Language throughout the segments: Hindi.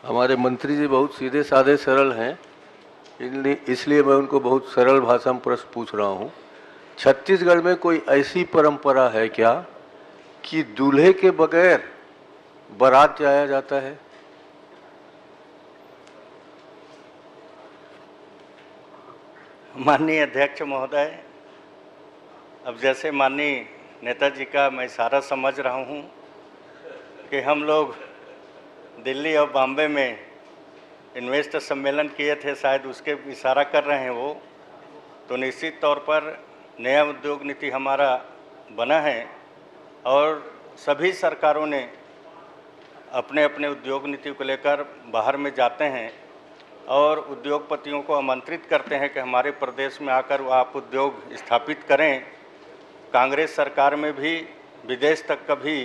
हमारे मंत्री जी बहुत सीधे साधे सरल हैं, इसलिए मैं उनको बहुत सरल भाषा में प्रश्न पूछ रहा हूँ। छत्तीसगढ़ में कोई ऐसी परंपरा है क्या कि दूल्हे के बगैर बारात जाया जाता है? माननीय अध्यक्ष महोदय, अब जैसे माननीय नेताजी का मैं इशारा समझ रहा हूँ कि हम लोग दिल्ली और बॉम्बे में इन्वेस्टर सम्मेलन किए थे, शायद उसके इशारा कर रहे हैं वो। तो निश्चित तौर पर नया उद्योग नीति हमारा बना है और सभी सरकारों ने अपने अपने उद्योग नीति को लेकर बाहर में जाते हैं और उद्योगपतियों को आमंत्रित करते हैं कि हमारे प्रदेश में आकर आप उद्योग स्थापित करें। कांग्रेस सरकार में भी विदेश तक कभी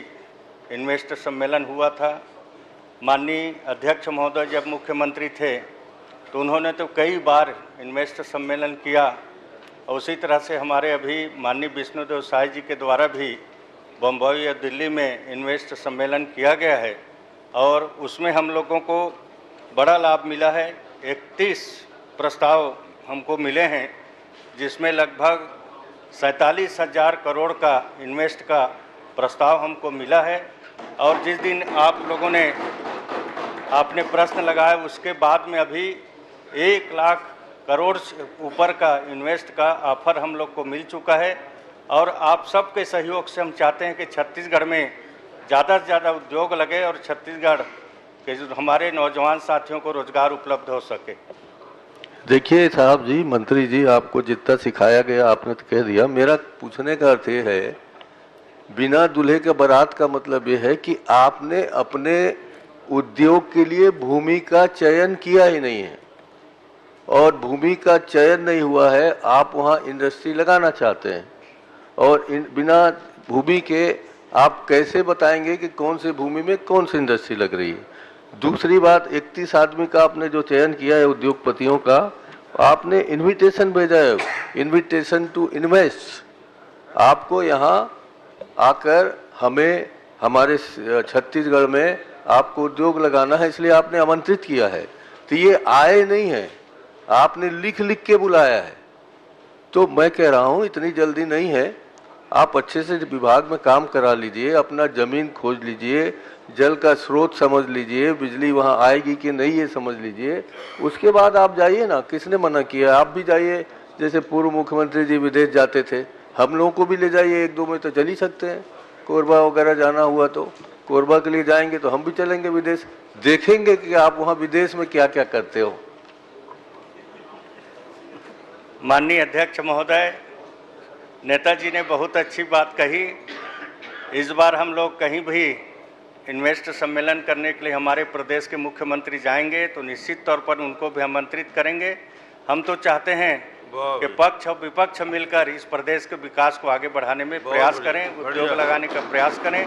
इन्वेस्टर सम्मेलन हुआ था। माननीय अध्यक्ष महोदय जब मुख्यमंत्री थे तो उन्होंने तो कई बार इन्वेस्टर सम्मेलन किया और उसी तरह से हमारे अभी माननीय विष्णुदेव साय जी के द्वारा भी बम्बई या दिल्ली में इन्वेस्टर सम्मेलन किया गया है और उसमें हम लोगों को बड़ा लाभ मिला है। 31 प्रस्ताव हमको मिले हैं जिसमें लगभग 47,000 करोड़ का इन्वेस्ट का प्रस्ताव हमको मिला है। और जिस दिन आप लोगों ने आपने प्रश्न लगाया उसके बाद में अभी 1 लाख करोड़ से ऊपर का इन्वेस्ट का ऑफर हम लोग को मिल चुका है और आप सबके सहयोग से हम चाहते हैं कि छत्तीसगढ़ में ज़्यादा से ज़्यादा उद्योग लगे और छत्तीसगढ़ के जो हमारे नौजवान साथियों को रोजगार उपलब्ध हो सके। देखिए साहब जी, मंत्री जी, आपको जितना सिखाया गया आपने तो कह दिया। मेरा पूछने का अर्थ ये है, बिना दूल्हे के बारात का मतलब ये है कि आपने अपने उद्योग के लिए भूमि का चयन किया ही नहीं है और भूमि का चयन नहीं हुआ है, आप वहाँ इंडस्ट्री लगाना चाहते हैं और बिना भूमि के आप कैसे बताएंगे कि कौन सी भूमि में कौन सी इंडस्ट्री लग रही है? दूसरी बात, 31 आदमी का आपने जो चयन किया है उद्योगपतियों का, आपने इनविटेशन भेजा है, इनविटेशन टू इन्वेस्ट। आपको यहाँ आकर हमें हमारे छत्तीसगढ़ में आपको उद्योग लगाना है, इसलिए आपने आमंत्रित किया है। तो ये आए नहीं है, आपने लिख लिख के बुलाया है। तो मैं कह रहा हूँ इतनी जल्दी नहीं है, आप अच्छे से विभाग में काम करा लीजिए, अपना ज़मीन खोज लीजिए, जल का स्रोत समझ लीजिए, बिजली वहाँ आएगी कि नहीं ये समझ लीजिए, उसके बाद आप जाइए ना। किसने मना किया? आप भी जाइए, जैसे पूर्व मुख्यमंत्री जी विदेश जाते थे, हम लोगों को भी ले जाइए। 1-2 में तो चल ही सकते हैं, कोरबा वगैरह जाना हुआ तो कोरबा के लिए जाएंगे तो हम भी चलेंगे विदेश, देखेंगे कि आप वहाँ विदेश में क्या क्या करते हो। माननीय अध्यक्ष महोदय, नेताजी ने बहुत अच्छी बात कही। इस बार हम लोग कहीं भी इन्वेस्टर सम्मेलन करने के लिए हमारे प्रदेश के मुख्यमंत्री जाएंगे तो निश्चित तौर पर उनको भी आमंत्रित करेंगे। हम तो चाहते हैं कि पक्ष और विपक्ष मिलकर इस प्रदेश के विकास को आगे बढ़ाने में प्रयास करें, उद्योग लगाने का प्रयास करें